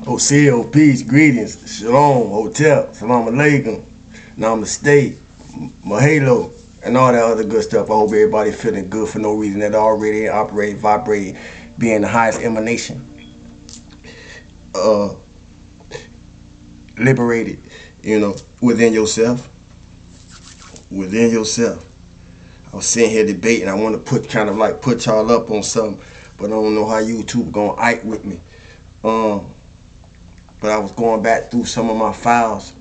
Oseo, peace, greetings, shalom, hotel, salam alaikum, namaste, mahalo, and all that other good stuff. I hope everybody feeling good for no reason at all, radiating, operating, vibrating, being the highest emanation, uh, liberated, within yourself. Within yourself. I was sitting here debating. I want to put y'all up on something, but I don't know how YouTube gonna ike with me. But I was going back through some of my files,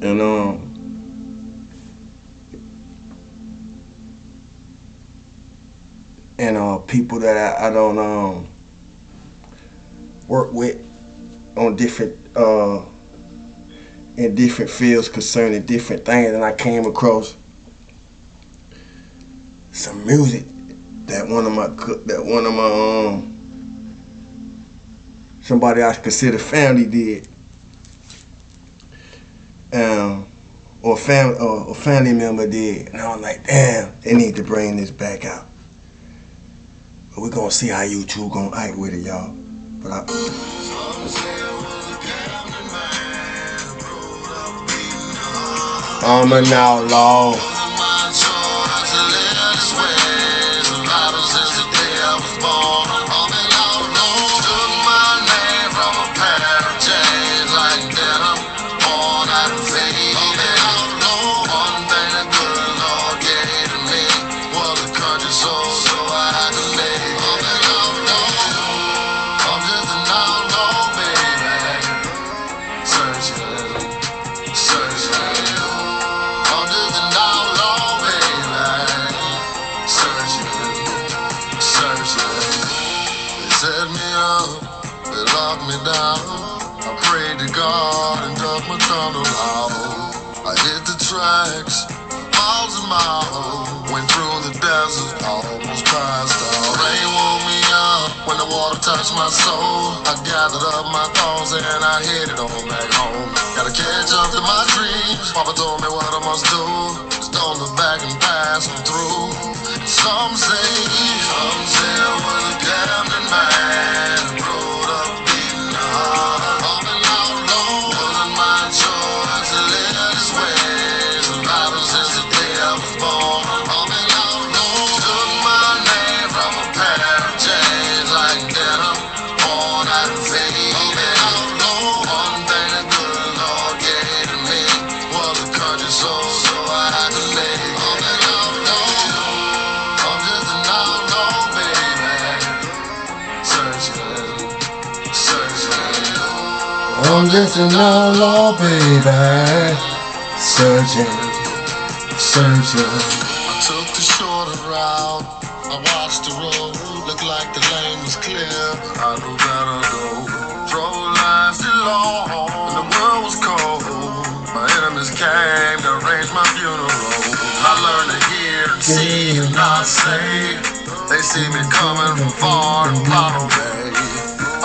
and people that I don't work with on different in different fields concerning different things, and I came across some music that one of my somebody I consider family did, or family member did, and I was like, damn, they need to bring this back out. But we're gonna see how YouTube gonna act with it, y'all. But I'm an outlaw. Set me up, they locked me down. I prayed to God and dug my tunnel out. I hit the tracks, miles and miles. Went through the desert, almost passed out. Rain woke me up when the water touched my soul. I gathered up my thoughts and I headed on back home. Gotta catch up to my dreams. Papa told me what I must do. Just don't look back and pass them through. Some say I was a gambling man, rode up beating the heart. I'm an outlaw, wasn't my choice to live this way. Survival since the day I was born. I'm an outlaw, took my name from a pair of chains like denim, worn out of fame. I'm an outlaw, one thing the good Lord gave to me was a country soul, so I had to make. I'm an outlaw. I'm just an outlaw, baby. Searching. I took the shorter route. I watched the road. Looked like the lane was clear. I knew better though. Trouble lasted long. And the world was cold. My enemies came to arrange my funeral. I learned to hear and see and not say. They see me coming from far and far away.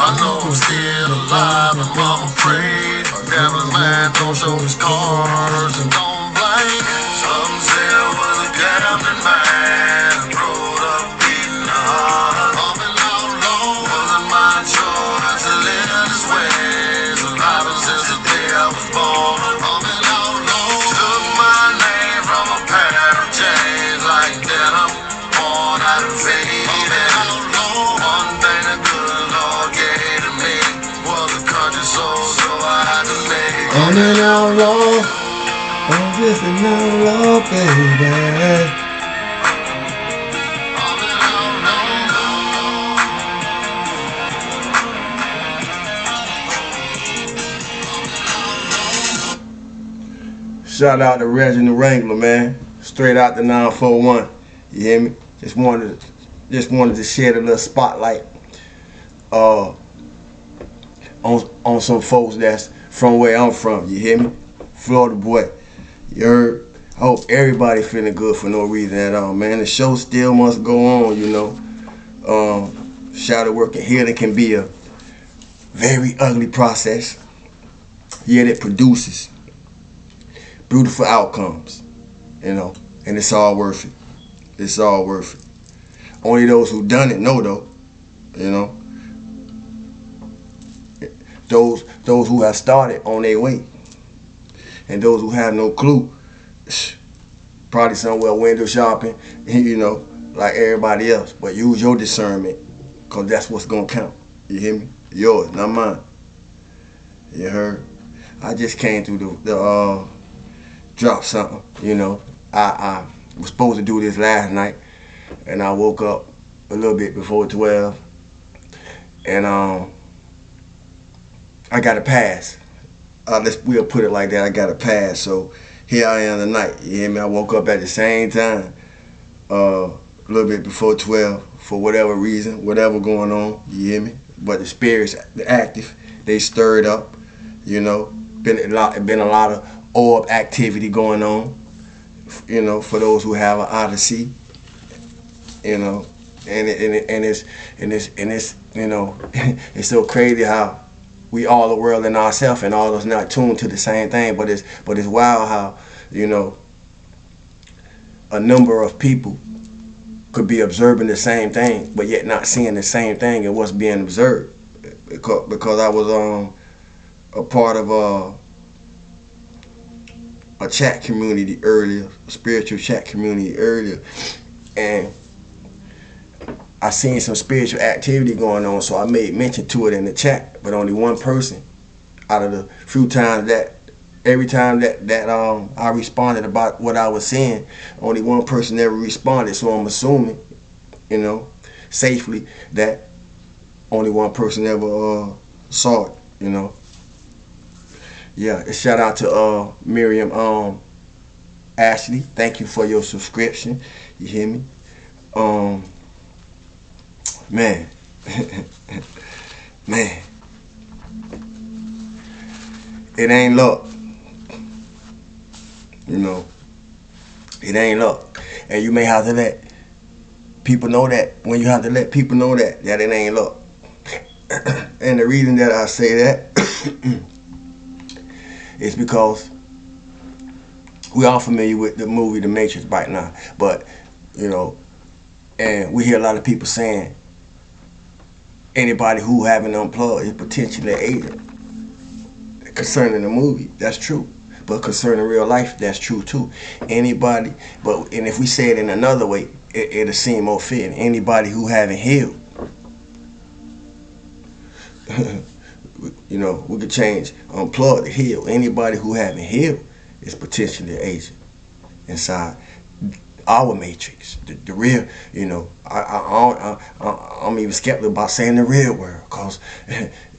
I know I'm still alive and mama prayed. A gambling man don't show his cards and don't blame. Some say I was a gambling man, rode up beating the heart. I'm an outlaw, wasn't my choice to live this way. Surviving since the day I was born. I'm an outlaw, took my name from a pair of chains like denim, worn out of fame. I'm an outlaw, one thing the good Lord gave to me was a country soul, so I had to make. I'm an outlaw, I'm just an outlaw, baby. I'm an outlaw. shout out to Reginald Wrangler, man. Straight out the 941. You hear me? Just wanted to shed a little spotlight on some folks that's from where I'm from. You hear me? Florida boy. You heard? I hope everybody feeling good for no reason at all, man. The show still must go on, Shadow work and healing can be a very ugly process, yet it produces beautiful outcomes, and it's all worth it. It's all worth it. Only those who done it know, though, those who have started on their way, and those who have no clue, probably somewhere window shopping, you know, like everybody else. But use your discernment, cause that's what's gonna count. You hear me? Yours, not mine. You heard? I just came through the drop something. You know, I was supposed to do this last night, and I woke up a little bit before 12, and I got a pass. We'll put it like that. I got a pass. So here I am tonight. You hear me? I woke up at the same time, a little bit before 12, for whatever reason, whatever going on. You hear me? But the spirits active. They stirred up. You know, been a lot of orb activity going on. You know, for those who have an odyssey. You know, and it's you know, it's so crazy how we all the world in ourselves, and all of us not tuned to the same thing. But it's wild how, you know, a number of people could be observing the same thing, but yet not seeing the same thing and what's being observed. Because I was a part of a chat community earlier, a spiritual chat community earlier, and I seen some spiritual activity going on, so I made mention to it in the chat. But only one person out of the few times that, every time that I responded about what I was seeing, only one person ever responded. So I'm assuming, you know, safely, that only one person ever saw it. You know. Yeah. Shout out to Miriam Ashley. Thank you for your subscription. You hear me? Man, man, it ain't luck. You know, it ain't luck. And you may have to let people know that. When you have to let people know that it ain't luck. And the reason that I say that is because we all familiar with the movie The Matrix right now. But, you know, and we hear a lot of people saying anybody who haven't unplugged is potentially an agent. Concerning the movie, that's true. But concerning real life, that's true too. Anybody, and if we say it in another way, it'll seem more fitting. Anybody who haven't healed, you know, we could change unplug to heal. Anybody who haven't healed is potentially an agent inside our matrix, the real. You know, I'm even skeptical about saying the real world, because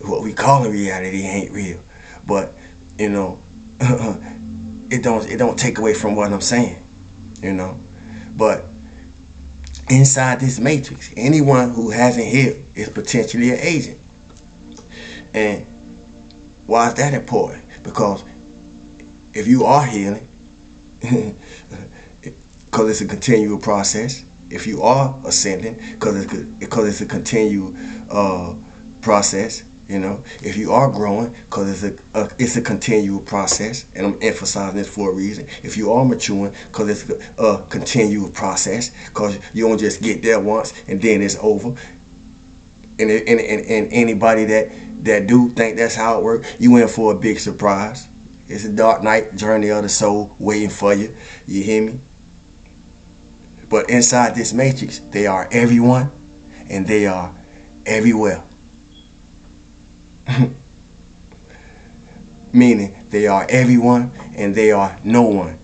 what we call reality ain't real. But, you know, it don't take away from what I'm saying, you know. But inside this matrix, anyone who hasn't healed is potentially an agent. And why is that important? Because if you are healing, because it's a continual process. If you are ascending, because it's a continual process. You know, if you are growing, because it's a continual process, and I'm emphasizing this for a reason. If you are maturing, because it's a continual process, because you don't just get there once and then it's over. And anybody that do think that's how it works, you in for a big surprise. It's a dark night journey of the soul waiting for you. You hear me? But inside this matrix, they are everyone and they are everywhere. Meaning they are everyone and they are no one.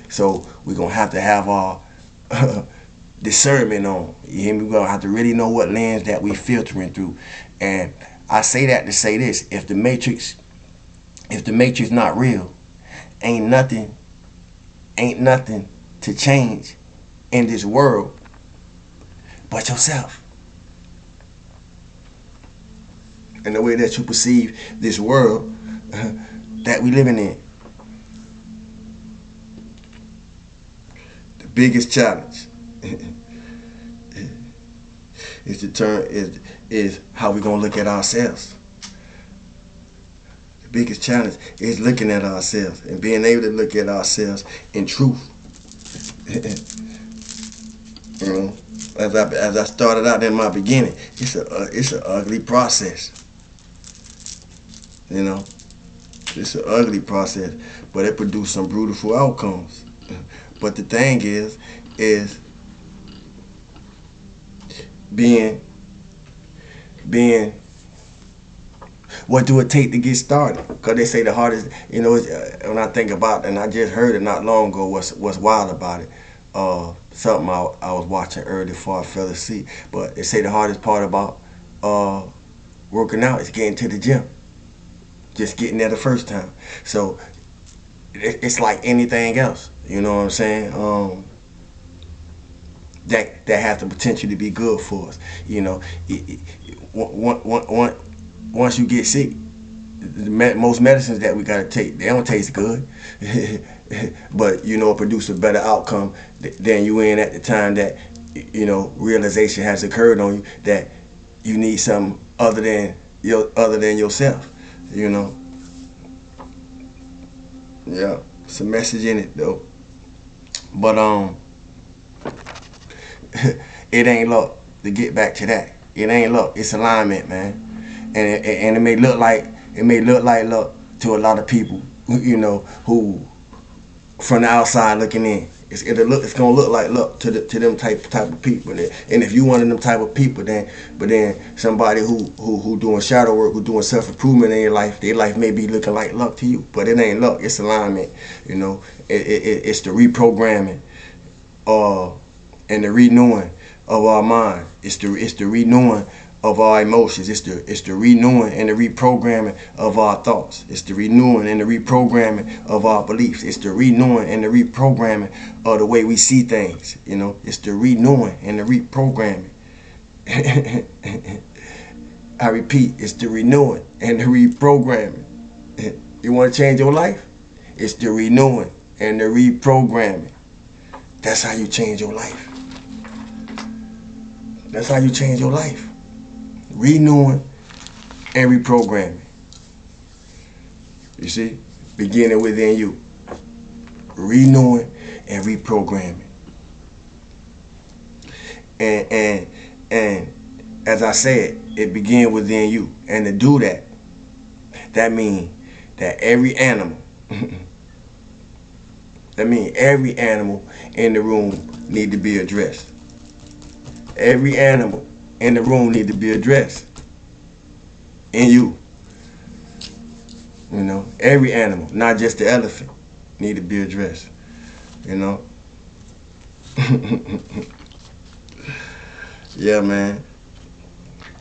So we're going to have our discernment on. You hear me? We're going to have to really know what lens that we filtering through. And I say that to say this: if the matrix not real, ain't nothing to change in this world but yourself. And the way that you perceive this world that we living in. The biggest challenge is how we gonna look at ourselves. The biggest challenge is looking at ourselves and being able to look at ourselves in truth. You know, as I started out in my beginning, it's an ugly process. You know, it's an ugly process, but it produced some beautiful outcomes. But the thing is being being what do it take to get started? Because they say the hardest, when I think about it, and I just heard it not long ago, what's wild about it. Something I was watching earlier before I fell asleep. But they say the hardest part about working out is getting to the gym. Just getting there the first time. So it's like anything else. You know what I'm saying? That has the potential to be good for us. Once you get sick, most medicines that we gotta take, they don't taste good, but produce a better outcome than you in at the time that realization has occurred on you that you need something other than yourself. Yeah, it's a message in it though, but it ain't luck. To get back to that, it ain't luck. It's alignment, man. And it may look like luck to a lot of people, who from the outside looking in. It's gonna look like luck to them type of people. And if you one of them type of people, then somebody who doing shadow work, who doing self improvement in their life may be looking like luck to you, but it ain't luck. It's alignment. It's the reprogramming, and the renewing of our mind. It's the renewing of our emotions. It's the renewing and the reprogramming of our thoughts. It's the renewing and the reprogramming of our beliefs. It's the renewing and the reprogramming of the way we see things. It's the renewing and the reprogramming. I repeat, it's the renewing and the reprogramming. You want to change your life? It's the renewing and the reprogramming. That's how you change your life. That's how you change your life. Renewing and reprogramming. You see? Beginning within you. Renewing and reprogramming. And as I said, it begins within you. And to do that, that means that every animal in the room need to be addressed. Every animal in the room need to be addressed. In you. Every animal, not just the elephant, need to be addressed. Yeah, man.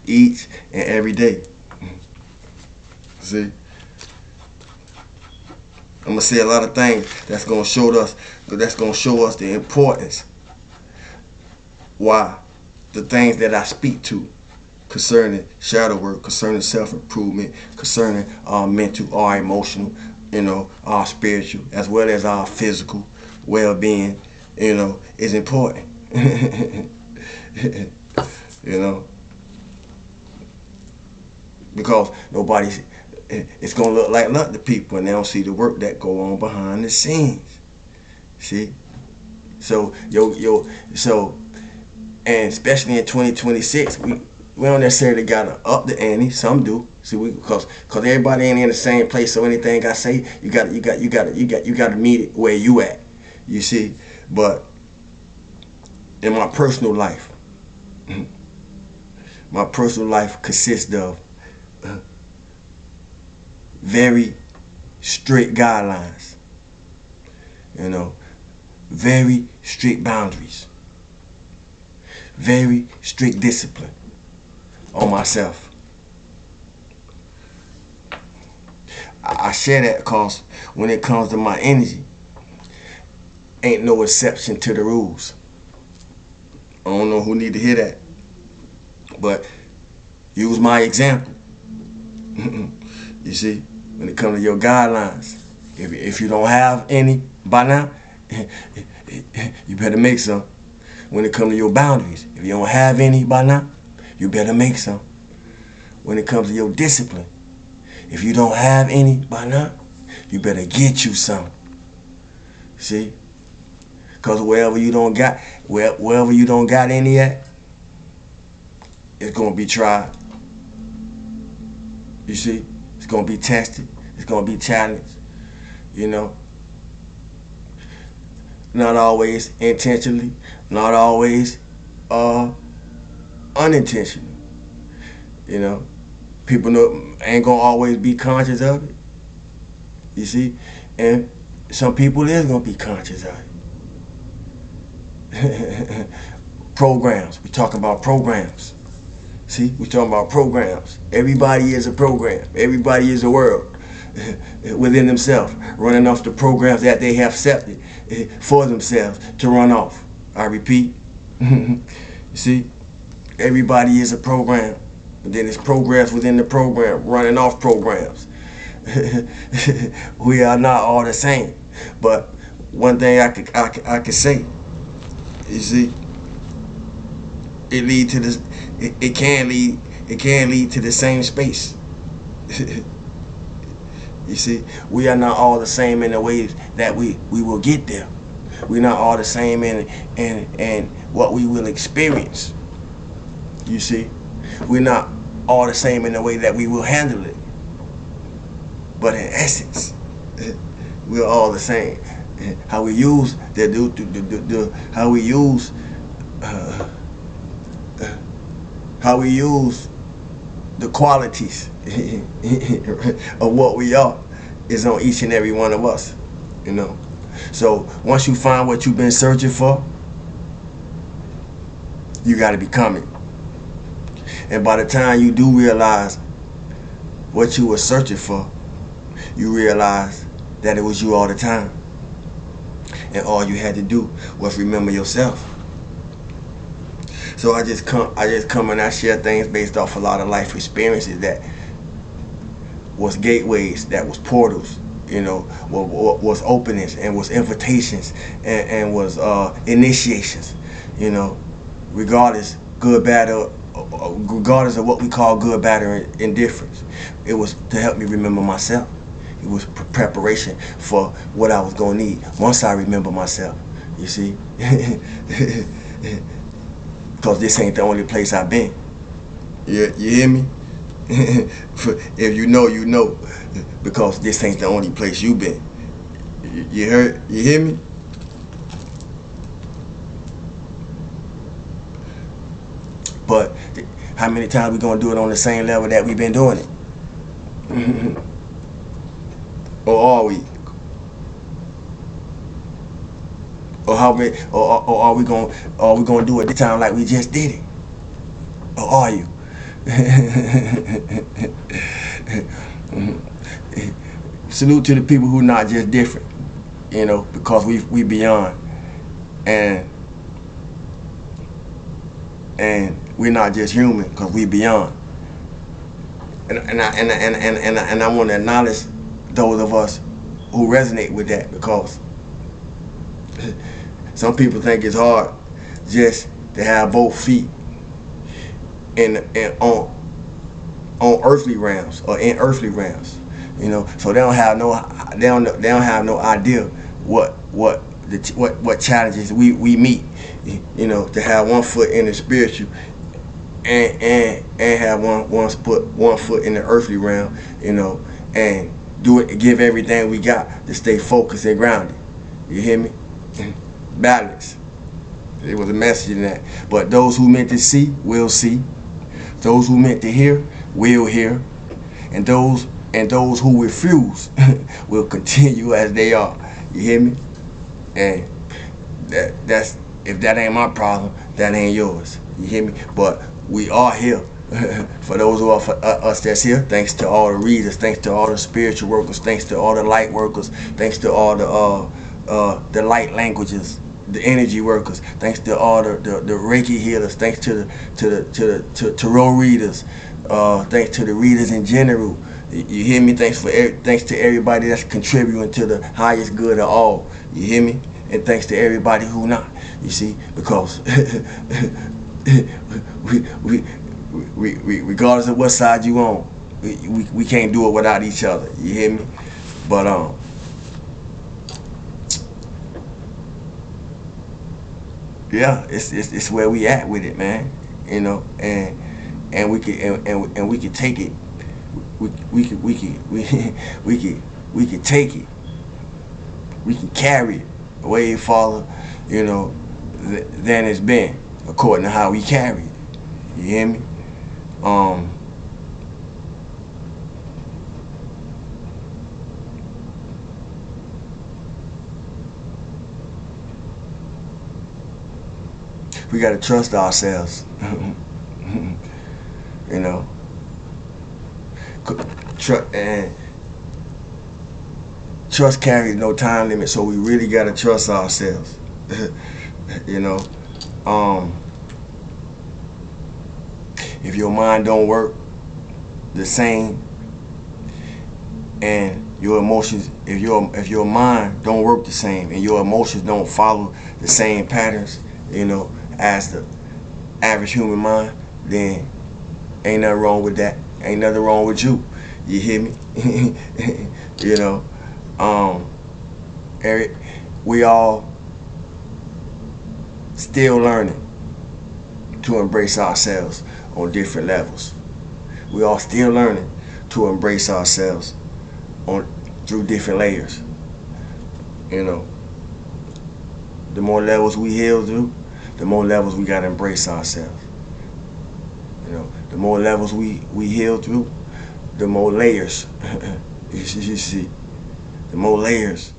Each and every day. See? I'm gonna say a lot of things that's gonna show us the importance. Why? The things that I speak to concerning shadow work, concerning self-improvement, concerning our mental, our emotional, our spiritual, as well as our physical well-being, is important. Because it's going to look like luck to people and they don't see the work that go on behind the scenes. See? So, and especially in 2026, we don't necessarily gotta up the ante. Some do. See, because everybody ain't in the same place. So anything I say, you gotta meet it where you at. You see, but in my personal life consists of very strict guidelines. Very strict boundaries. Very strict discipline on myself. I share that because when it comes to my energy, ain't no exception to the rules. I don't know who need to hear that, but use my example. You see, when it comes to your guidelines, if you don't have any by now, you better make some. When it comes to your boundaries, if you don't have any by now, you better make some. When it comes to your discipline, if you don't have any by now, you better get you some. See? Because wherever you don't got any at, it's going to be tried. You see? It's gonna be tested. It's gonna be challenged. You know, not always intentionally, not always unintentional. You know, people ain't gonna always be conscious of it. You see, and some people is gonna be conscious of it. Programs. We talk about programs. See, we talking about programs. Everybody is a program. Everybody is a world within themselves, running off the programs that they have set for themselves to run off. I repeat. You see, everybody is a program. And then it's programs within the program, running off programs. We are not all the same. But one thing I could say, you see, it can lead to the same space. You see, we are not all the same in the ways that we will get there. We're not all the same in what we will experience. You see, we're not all the same in the way that we will handle it. But in essence, we're all the same. How we use how we use the qualities of what we are is on each and every one of us. You know. So once you find what you've been searching for, you got to become it. And by the time you do realize what you were searching for, you realize that it was you all the time. And all you had to do was remember yourself. So I just come and I share things based off a lot of life experiences that was gateways, that was portals, you know, was openings and was invitations and was initiations, you know, regardless, good, bad, or regardless of what we call good, bad, or indifference. It was to help me remember myself. It was preparation for what I was going to need once I remember myself, you see. Because this ain't the only place I've been. You hear me? If you know, you know. Because this ain't the only place you've been. You heard? You hear me? But how many times we gonna do it on the same level that we've been doing it? Or are we? Or how many? Or are we gonna do it this time like we just did it? Or are you? Salute to the people who not just different, you know, because we beyond, and we're not just human because we beyond. And I want to acknowledge those of us who resonate with that, because some people think it's hard just to have both feet on earthly realms or in earthly realms, you know. So they don't have no idea what challenges we meet, you know, to have one foot in the spiritual and have one foot in the earthly realm, you know, and give everything we got to stay focused and grounded. You hear me? Balance. There was a message in that. But those who meant to see will see. Those who meant to hear will hear. And those who refuse will continue as they are. You hear me? And that's if that ain't my problem, that ain't yours. You hear me? But we are here. For those who are for us that's here, thanks to all the readers, thanks to all the spiritual workers, thanks to all the light workers, thanks to all the light languages, the energy workers, thanks to all the Reiki healers, thanks to the tarot readers, thanks to the readers in general. You hear me? Thanks to everybody that's contributing to the highest good of all. You hear me? And thanks to everybody who not. You see, because we regardless of what side you on, we can't do it without each other. You hear me? But yeah, it's where we at with it, man. You know, and we can take it we can take it. We can carry it way farther, you know, than it's been, according to how we carry it. You hear me? We gotta trust ourselves. You know, and trust carries no time limit, so we really gotta trust ourselves. You know, if your mind don't work the same, and your emotions, if your mind don't work the same, and your emotions don't follow the same patterns, you know, as the average human mind, then ain't nothing wrong with that. Ain't nothing wrong with you. You hear me? You know, Eric, we all still learning to embrace ourselves on different levels. We all still learning to embrace ourselves through different layers. You know, the more levels we heal through, the more levels we gotta embrace ourselves. You know, the more levels we heal through, the more layers. You see, the more layers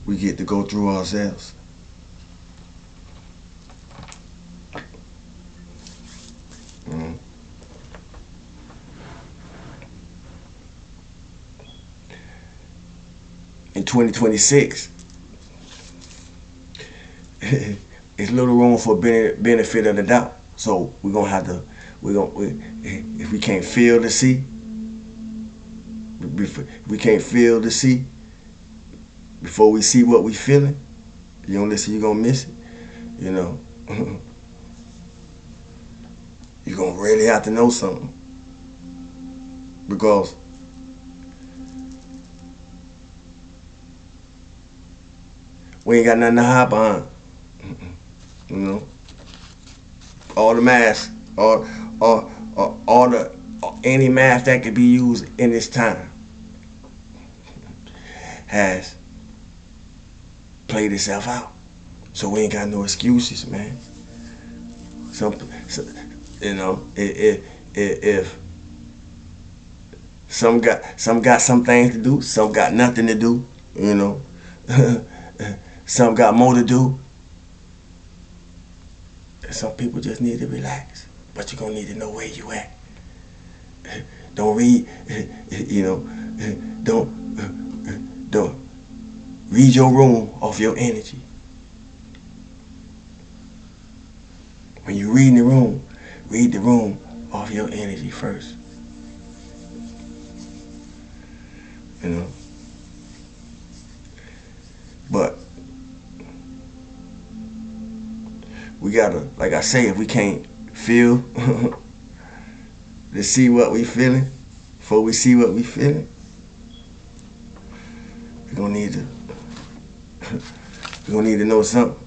we get to go through ourselves. Mm. In 2026, it's little room for benefit of the doubt. So we're gonna have to, if we can't feel the see, we can't feel the see before we see what we feeling. You don't listen, you're gonna miss it. You know, you're gonna really have to know something, because we ain't got nothing to hide behind. You know, all the masks, all the any mask that could be used in this time has played itself out. So we ain't got no excuses, man. You know, if some got some things to do, some got nothing to do. You know, some got more to do. Some people just need to relax, but you're gonna need to know where you at. Don't read, you know, don't read your room off your energy. When you read the room off your energy first. You know, but we gotta, like I say, if we can't feel to see what we feeling, before we see what we feeling, we're gonna need to know something,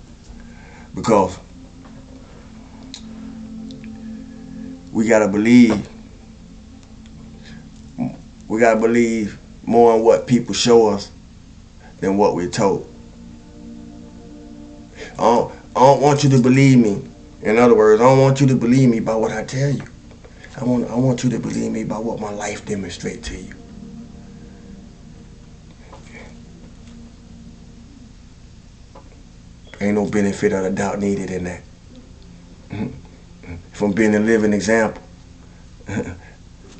because we gotta believe more in what people show us than what we're told. I don't want you to believe me. In other words, I don't want you to believe me by what I tell you. I want you to believe me by what my life demonstrates to you. Ain't no benefit of the doubt needed in that. From being a living example,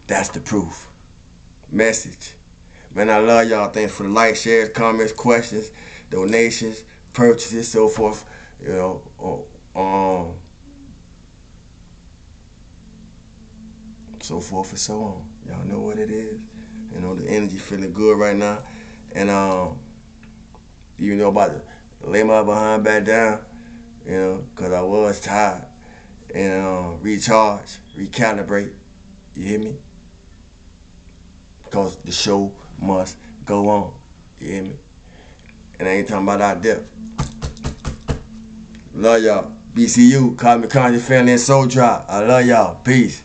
that's the proof. Message. Man, I love y'all. Thanks for the likes, shares, comments, questions, donations, purchases, so forth. You know, so forth and so on. Y'all know what it is. You know, the energy feeling good right now. And even though I'm about to lay my behind back down, you know, because I was tired. And recharge, recalibrate. You hear me? Because the show must go on. You hear me? And I ain't talking about out there. Love y'all. BCU, Cosmic Conscious Family and Soul Drop. I love y'all. Peace.